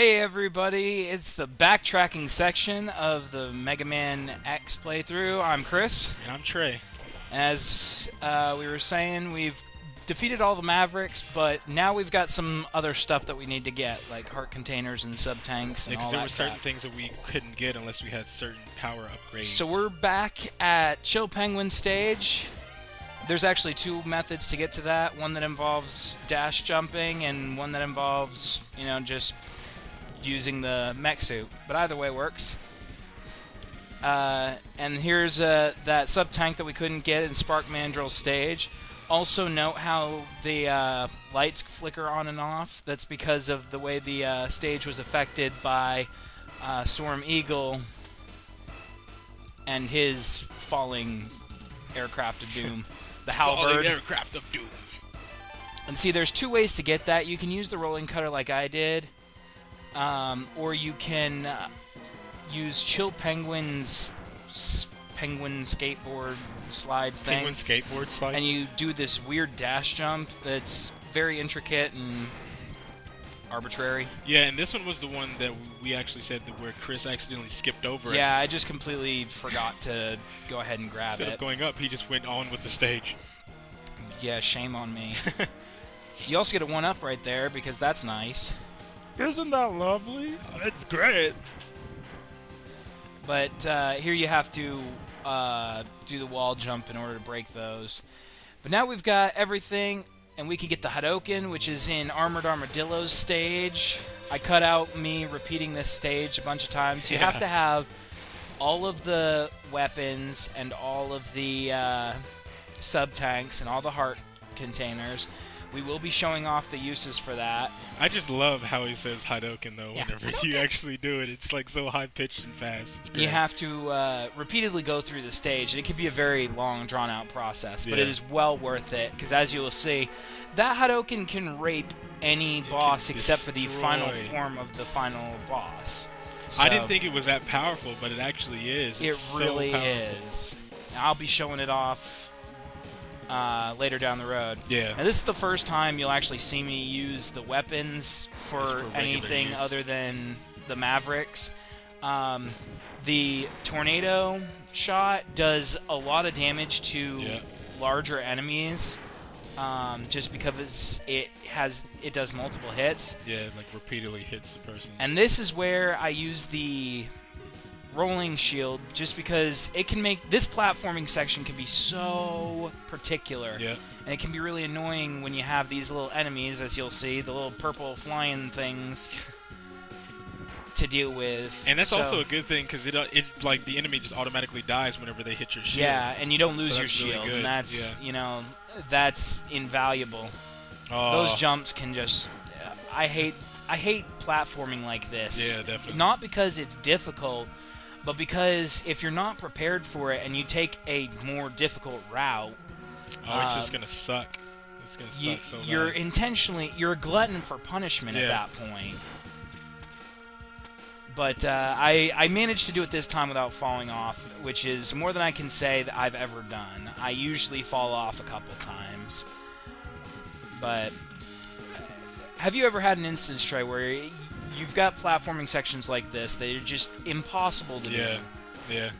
Hey everybody, it's the backtracking section of the Megaman X playthrough. I'm Chris. And I'm Trey. As we were saying, we've defeated all the Mavericks, but now we've got some other stuff that we need to get, like heart containers and sub-tanks and Yeah, all because there that were certain crap. things that we couldn't get unless we had certain power upgrades. So we're back at Chill Penguin stage. There's actually two methods to get to that. One that involves dash jumping and one that involves, just using the mech suit, but either way works. And here's that sub-tank that we couldn't get in Spark Mandrill's stage. Also note how the lights flicker on and off. That's because of the way the stage was affected by Storm Eagle and his falling aircraft of doom. The Halberd. Falling aircraft of doom. And see, there's two ways to get that. You can use the rolling cutter like I did. Or you can use Chill Penguin's penguin skateboard slide thing. Penguin skateboard slide? And you do this weird dash jump that's very intricate and arbitrary. Yeah, and this one was the one that we actually said that where Chris accidentally skipped over Yeah, I just completely forgot to go ahead and grab Instead it. of going up, he just went on with the stage. Yeah, shame on me. You also get a 1-up right there because that's nice. Isn't that lovely? Oh, that's great. But here you have to do the wall jump in order to break those. But now we've got everything, and we can get the Hadouken, which is in Armored Armadillo's stage. I cut out me repeating this stage a bunch of times. You have to have all of the weapons and all of the sub-tanks and all the heart containers. We will be showing off the uses for that. I just love how he says Hadouken, though, Yeah. whenever you actually do it. It's like so high-pitched and fast. It's great. You have to repeatedly go through the stage, and it can be a very long, drawn-out process, but Yeah. it is well worth it, because as you will see, that Hadouken can rape any boss except for the final destroy. form of the final boss. So I didn't think it was that powerful, but it actually is. it It's really so powerful. is. I'll be showing it off later down the road. Yeah. Now, this is the first time you'll actually see me use the weapons for regular anything use. other than the Mavericks. The tornado shot does a lot of damage to larger enemies, just because it does multiple hits. Yeah, like repeatedly hits the person. And this is where I use the rolling shield, just because it can make this platforming section can be so particular. Yeah. And it can be really annoying when you have these little enemies, as you'll see, the little purple flying things to deal with. And that's So- also a good thing because it like the enemy just automatically dies whenever they hit your shield. yeah, and you don't lose So your that's really shield, good, and that's yeah. that's invaluable. Oh. Those jumps can just I hate platforming like this. Yeah, definitely. Not because it's difficult, but because if you're not prepared for it and you take a more difficult route, Oh, it's just gonna suck. It's gonna suck so bad. you're a glutton for punishment at Yeah. that point. But I managed to do it this time without falling off, which is more than I can say that I've ever done. I usually fall off a couple times. But have you ever had an instance, Trey, where you've got platforming sections like this that are just impossible to do? Yeah.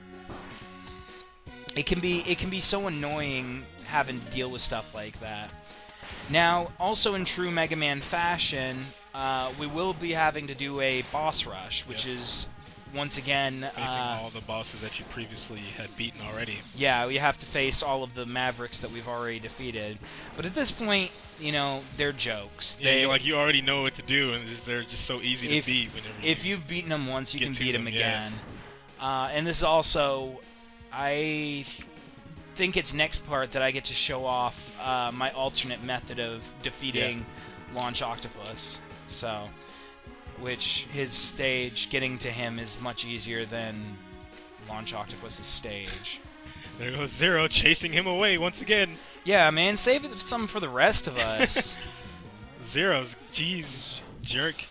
It can be so annoying having to deal with stuff like that. Now, also in true Mega Man fashion, we will be having to do a boss rush, which is once again Facing all the bosses that you previously had beaten already. yeah, we have to face all of the Mavericks that we've already defeated. But at this point, they're jokes. Yeah, you already know what to do, and they're just so easy to beat. Whenever if you've beaten them once, you get can to beat them them, again. And this is also, I think it's next part that I get to show off my alternate method of defeating Launch Octopus. So, which his stage, getting to him is much easier than Launch Octopus's stage. There goes Zero chasing him away once again. Yeah, man, save some for the rest of us. Zero's, jeez, jerk.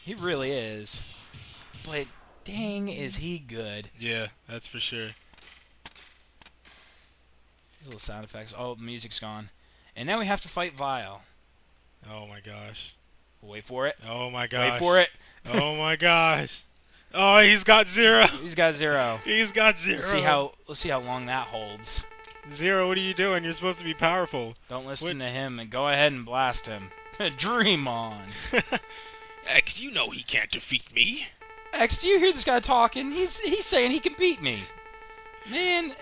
He really is. But dang, is he good. Yeah, that's for sure. These little sound effects. Oh, the music's gone. And now we have to fight Vile. Oh my gosh. Wait for it. Oh my gosh. Wait for it. Oh my gosh. Oh, he's got 0. He's got 0. He's got 0. Let's see how long that holds. 0, what are you doing? You're supposed to be powerful. Don't listen to him and go ahead and blast him. Dream on. X, you know he can't defeat me. X, do you hear this guy talking? He's saying he can beat me. Man,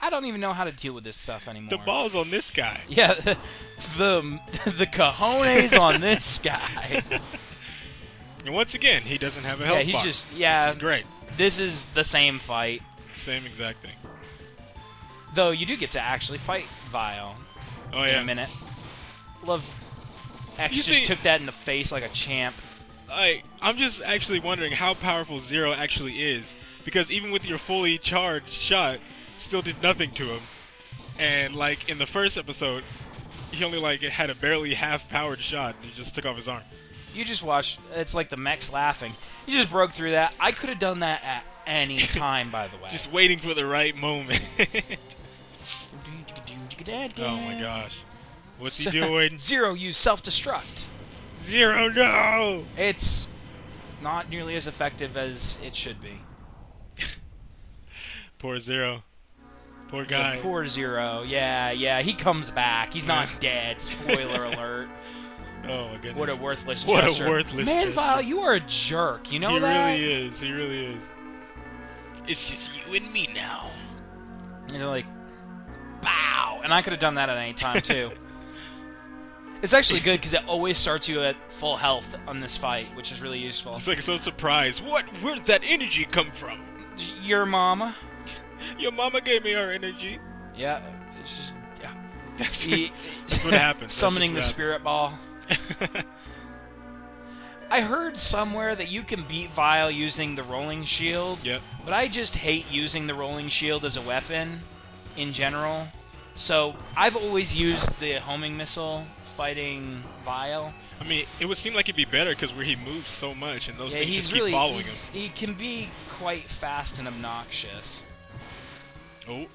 I don't even know how to deal with this stuff anymore. The ball's on this guy. Yeah, the cojones on this guy. And once again, he doesn't have a health bar. Which is great. This is the same fight. Same exact thing. Though you do get to actually fight Vile in a minute. Love X took that in the face like a champ. I'm just actually wondering how powerful 0 actually is. Because even with your fully charged shot, still did nothing to him. And like in the first episode, he only like had a barely half-powered shot and he just took off his arm. You just watched. It's like the mechs laughing. You just broke through that. I could have done that at any time, by the way. Just waiting for the right moment. Oh my gosh. What's he doing? 0, use self-destruct. 0, no! It's not nearly as effective as it should be. Poor 0. Poor guy. Poor 0. Yeah, he comes back. He's not dead. Spoiler alert. Oh my goodness. What a worthless gesture. What a worthless gesture. Man, Vile, you are a jerk. You know that? He really is. He really is. It's just you and me now. And they're like, bow! And I could have done that at any time, too. It's actually good because it always starts you at full health on this fight, which is really useful. It's like so surprised. Where'd that energy come from? Your mama. Your mama gave me her energy. Yeah. It's just, yeah. That's what happens. Summoning the spirit ball. I heard somewhere that you can beat Vile using the rolling shield. Yep. But I just hate using the rolling shield as a weapon in general. So I've always used the homing missile fighting Vile. I mean, it would seem like it'd be better because where he moves so much and those things just keep following him. He can be quite fast and obnoxious. Oh.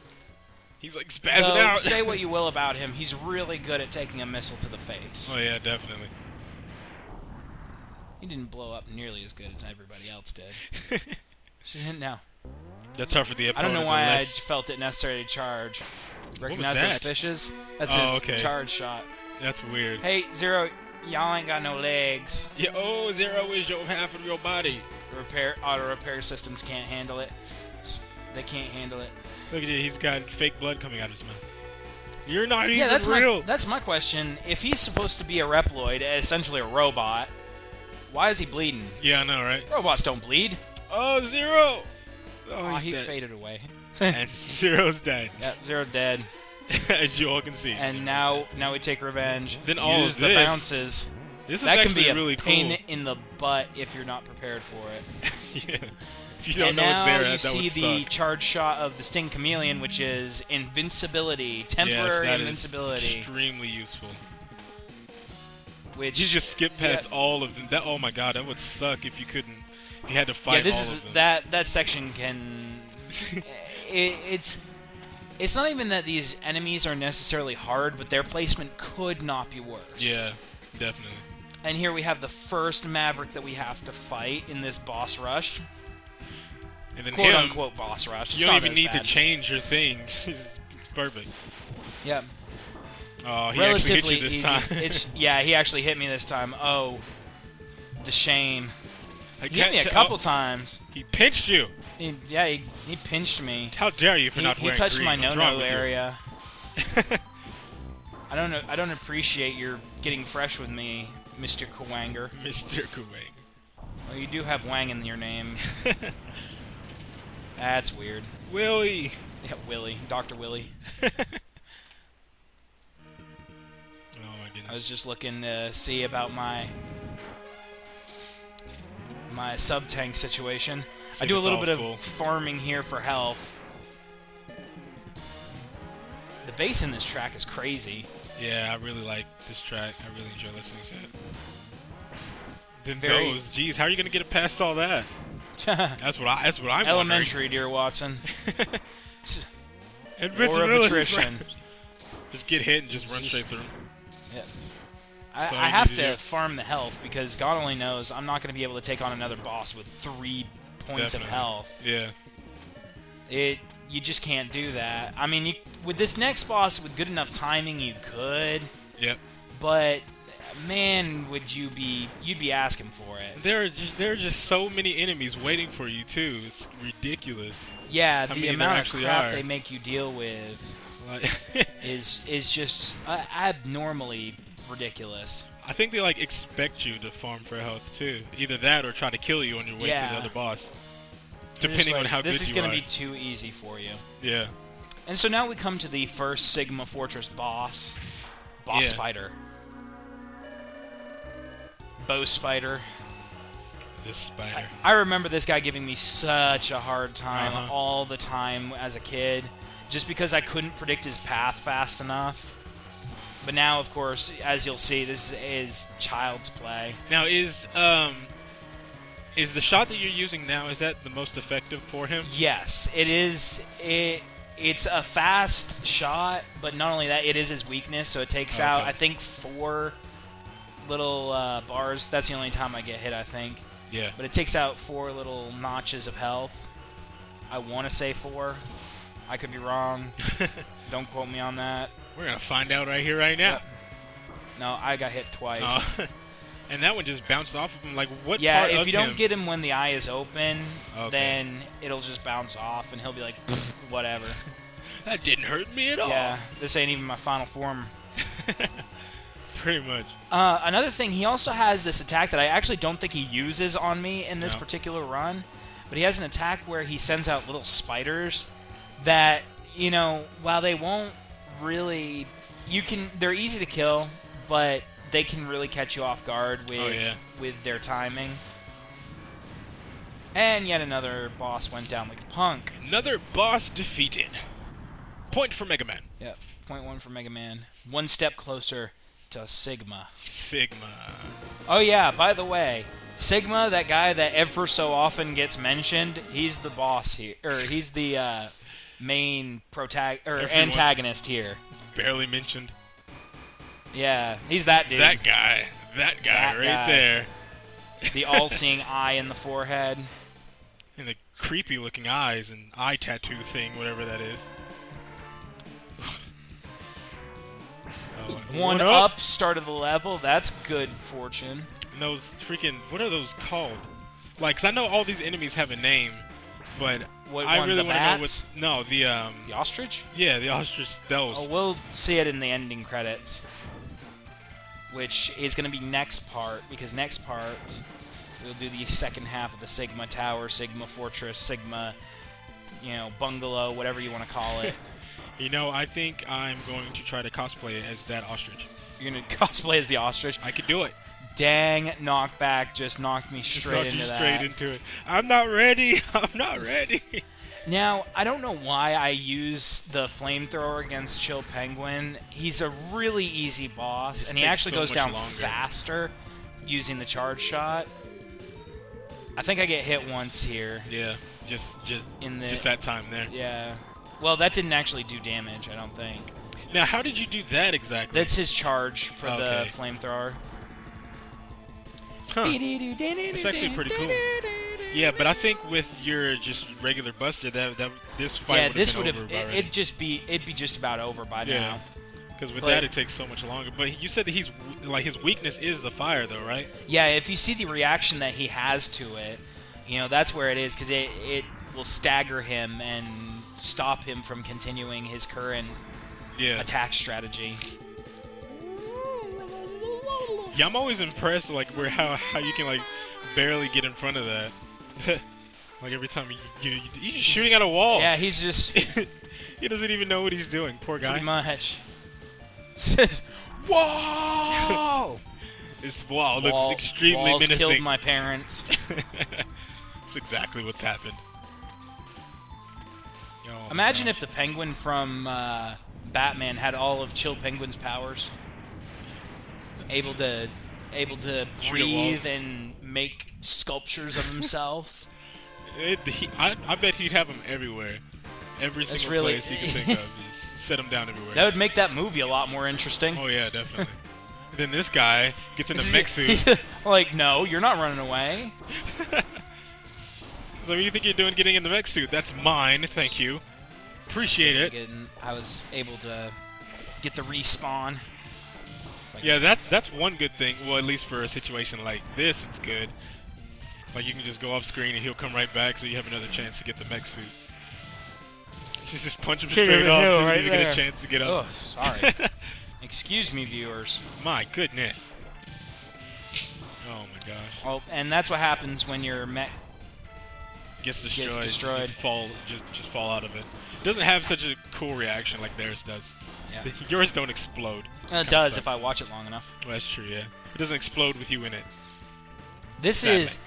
He's like spazzing out. Say what you will about him, he's really good at taking a missile to the face. Oh yeah, definitely. He didn't blow up nearly as good as everybody else did. No. That's hard for the opponent. I don't know why I felt it necessary to charge. Recognize those fishes? That's his charge shot. That's weird. Hey, 0, y'all ain't got no legs. Yeah, 0 is your half of your body. Auto repair systems can't handle it. They can't handle it. Look at it, he's got fake blood coming out of his mouth. You're not even real. That's my question. If he's supposed to be a Reploid, essentially a robot, why is he bleeding? Yeah, I know, right? Robots don't bleed. Oh, 0! Oh, he faded away. And 0's dead. Yeah, 0 dead. As you all can see. And now we take revenge. Then all use of the bounces. This is that can be a really pain in the butt if you're not prepared for it. Yeah. If you don't know it's there, you see the charge shot of the Sting Chameleon, which is invincibility, temporary invincibility. Extremely useful. Which you just skip past all of them. That, oh my god, that would suck if you couldn't. If you had to fight all of them. That section can. It's not even that these enemies are necessarily hard, but their placement could not be worse. Yeah, definitely. And here we have the first Maverick that we have to fight in this boss rush. And then quote-unquote boss rush. You don't even need to change your thing. It's perfect. Yeah. Oh, he actually hit you this time. He actually hit me this time. Oh, the shame. He hit me a couple times. He pinched you. He pinched me. How dare you for not wearing green? He touched my no-no area. I don't appreciate your getting fresh with me, Mr. Kawanger. Mr. Kawanger. Well, you do have Wang in your name. That's weird. Willie. Yeah, Willie. Dr. Willie. Oh my goodness. I was just looking to see about my sub-tank situation. I do a little bit of farming here for health. The bass in this track is crazy. Yeah, I really like this track. I really enjoy listening to it. Then geez, how are you gonna get it past all that? That's what I'm elementary, wondering. Dear Watson. War of attrition. Just get hit and just run straight through. Yeah. That's all I you have need to do. farm the health because God only knows I'm not going to be able to take on another boss with 3 points of Definitely. health. Yeah. You just can't do that. I mean, with this next boss, with good enough timing, you could. Yep. But man, you'd be asking for it. There are just so many enemies waiting for you too. It's ridiculous. Yeah, How the many there amount of actually crap are. they make you deal with Like, is just abnormally ridiculous. I think they like expect you to farm for health too. Either that or try to kill you on your way to Yeah. the other boss. They're just Depending on like, how good this is you gonna are. be too easy for you. Yeah. And so now we come to the first Sigma Fortress boss Yeah. fighter. Bow Spider. This spider. I remember this guy giving me such a hard time Uh-huh. all the time as a kid, just because I couldn't predict his path fast enough. But now, of course, as you'll see, this is child's play. Now is the shot that you're using now, is that the most effective for him? Yes, it is. It's a fast shot, but not only that, it is his weakness. So it takes out, Okay. I think, 4 little bars. That's the only time I get hit, I think. Yeah. But it takes out 4 little notches of health. I want to say 4. I could be wrong. Don't quote me on that. We're gonna find out right here, right now. Yep. No, I got hit twice. And that one just bounced off of him. Like, what Yeah, part if of you don't him? get him when the eye is open, Okay. then it'll just bounce off, and he'll be like, "Pfft, whatever. That didn't hurt me at all. Yeah, this ain't even my final form. Pretty much. Another thing, he also has this attack that I actually don't think he uses on me in this No. particular run, but he has an attack where he sends out little spiders that, while they won't really... They're easy to kill, but they can really catch you off guard with their timing. And yet another boss went down like a punk. Another boss defeated. Point for Mega Man. Yep, point 1 for Mega Man. One step closer to Sigma. Sigma. Oh yeah, by the way, Sigma, that guy that ever so often gets mentioned, he's the boss here, or he's the main antagonist here. It's barely mentioned. Yeah, he's that dude. That guy That right guy. there. The all-seeing eye in the forehead. And the creepy looking eyes and eye tattoo thing, whatever that is. One up, start of the level. That's good fortune. And those freaking, what are those called? Like, 'cause I know all these enemies have a name, but What I one, really the want to know bats? what. No, the The ostrich? yeah, the ostrich. Those. Oh, we'll see it in the ending credits, which is going to be next part, because next part we'll do the second half of the Sigma Tower, Sigma Fortress, Sigma, bungalow, whatever you want to call it. I think I'm going to try to cosplay as that ostrich. You're going to cosplay as the ostrich. I could do it. Dang, knockback just knocked me Just straight knock into you that. straight into it. I'm not ready. I'm not ready. Now, I don't know why I use the flamethrower against Chill Penguin. He's a really easy boss, This and he takes actually so goes much down longer. faster using the charge shot. I think I get hit once here. Yeah, just In the that time there. Yeah. Well, that didn't actually do damage, I don't think. Now, how did you do that exactly? That's his charge for the Okay. flamethrower. Huh. It's actually pretty cool. Yeah, but I think with your just regular Buster, that this fight Yeah, would this have would been have over already. it'd be just about over by Yeah. now. Because with But- that, it takes so much longer. But you said that his weakness is the fire, though, right? Yeah, if you see the reaction that he has to it, that's where it is, because it will stagger him and stop him from continuing his current Yeah. attack strategy. Yeah, I'm always impressed, like how you can like barely get in front of that. Like every time he's just shooting at a wall. Yeah, he's just He doesn't even know what he's doing. Poor guy. pretty much says, "Whoa!" This wall looks extremely walls menacing. killed my parents. That's exactly what's happened. Oh, Imagine my if the Penguin from Batman had all of Chill Penguin's powers, able to Shoot at breathe walls. and make sculptures of himself. I bet he'd have them everywhere. Every That's single really- place he could think of. Just set them down everywhere. That would make that movie a lot more interesting. Oh yeah, definitely. Then this guy gets in the mech suit. Like, no, you're not running away. So what do you think you're doing getting in the mech suit? That's mine, thank you. Appreciate it. I was able to get the respawn. Like, Yeah, that's one good thing. Well, at least for a situation like this, it's good. Like, you can just go off screen and he'll come right back, so you have another chance to get the mech suit. Just punch him straight off, doesn't even get a chance to get up. Oh, sorry. Excuse me, viewers. My goodness. Oh my gosh. Well, and that's what happens when your mech Gets destroyed. Just fall out of it. It doesn't have such a cool reaction like theirs does. Yeah. Yours don't explode. It does if I watch it long enough. Well, that's true, yeah. It doesn't explode with you in it. This Sadly. is,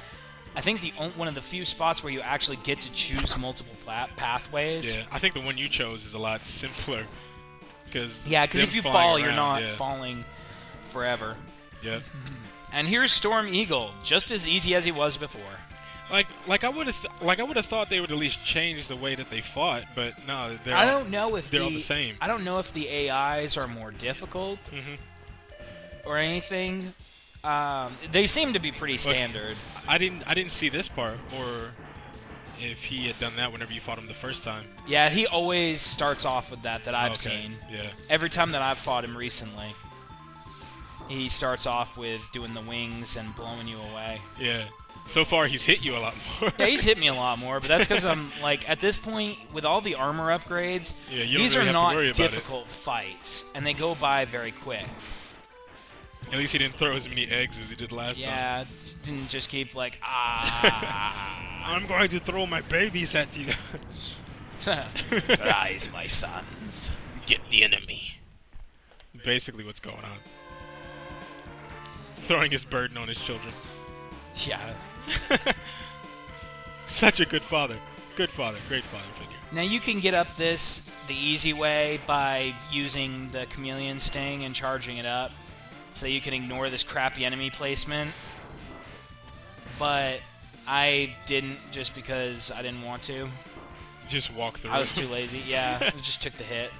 I think, one of the few spots where you actually get to choose multiple pathways. Yeah, I think the one you chose is a lot simpler. Because if you fall, you're not falling forever. Yep. And here's Storm Eagle, just as easy as he was before. Like I would have thought they would at least change the way that they fought, but no, they're I don't know if they're all the same. I don't know if the AIs are more difficult or anything. They seem to be pretty standard. I didn't see this part, or if he had done that whenever you fought him the first time. Yeah, he always starts off with that I've seen. Yeah. Every time that I've fought him recently, he starts off with doing the wings and blowing you away. Yeah. So far, he's hit you a lot more. Yeah, he's hit me a lot more, but that's because I'm, like, at this point, with all the armor upgrades, these are not difficult fights, and they go by very quick. At least he didn't throw as many eggs as he did last time. Yeah, didn't just keep, like, I'm going to throw my babies at you. Rise, my sons. Get the enemy. Basically what's going on. Throwing his burden on his children. Yeah. Such a good father. Good father. Great father figure. Now you can get up this the easy way by using the Chameleon Sting and charging it up, so you can ignore this crappy enemy placement. But I didn't, just because I didn't want to. Just walk through. I was too lazy. Yeah, I just took the hit.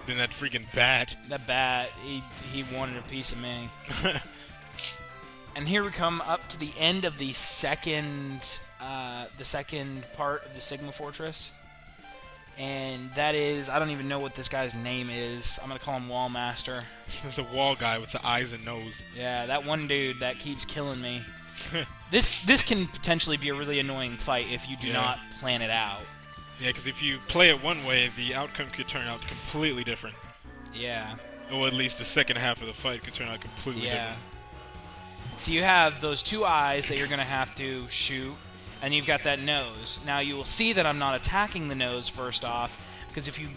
Then that freaking bat. That bat, he wanted a piece of me. And here we come up to the end of the second part of the Sigma Fortress. And that is, I don't even know what this guy's name is. I'm going to call him Wall Master. The wall guy with the eyes and nose. Yeah, that one dude that keeps killing me. This can potentially be a really annoying fight if you do not plan it out. Yeah, because if you play it one way, the outcome could turn out completely different. Yeah. Or at least the second half of the fight could turn out completely different. So you have those two eyes that you're going to have to shoot, and you've got that nose. Now you will see that I'm not attacking the nose first off, because if you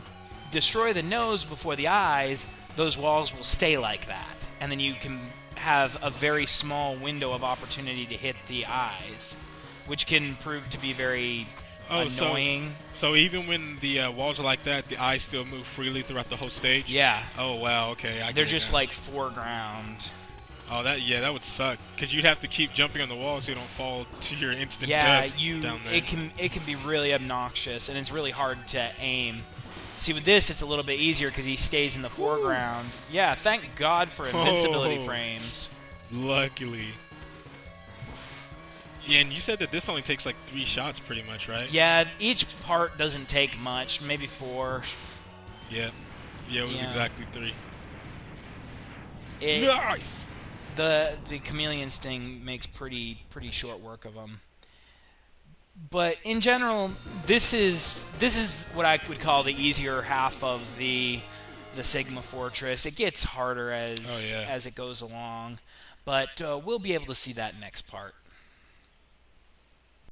destroy the nose before the eyes, those walls will stay like that. And then you can have a very small window of opportunity to hit the eyes, which can prove to be very annoying. So even when the walls are like that, the eyes still move freely throughout the whole stage? Yeah. Oh, wow, okay. They're just like foreground. Oh, that would suck, because you'd have to keep jumping on the wall so you don't fall to your instant death. Yeah, down there. It can be really obnoxious, and it's really hard to aim. See, with this, it's a little bit easier because he stays in the foreground. Yeah, thank God for invincibility frames. Luckily. Yeah, and you said that this only takes like 3 shots pretty much, right? Yeah, each part doesn't take much, maybe 4. Yeah. Yeah, it was exactly 3. Nice! The Chameleon Sting makes pretty short work of them. But in general, this is what I would call the easier half of the Sigma Fortress. It gets harder as it goes along, but we'll be able to see that next part.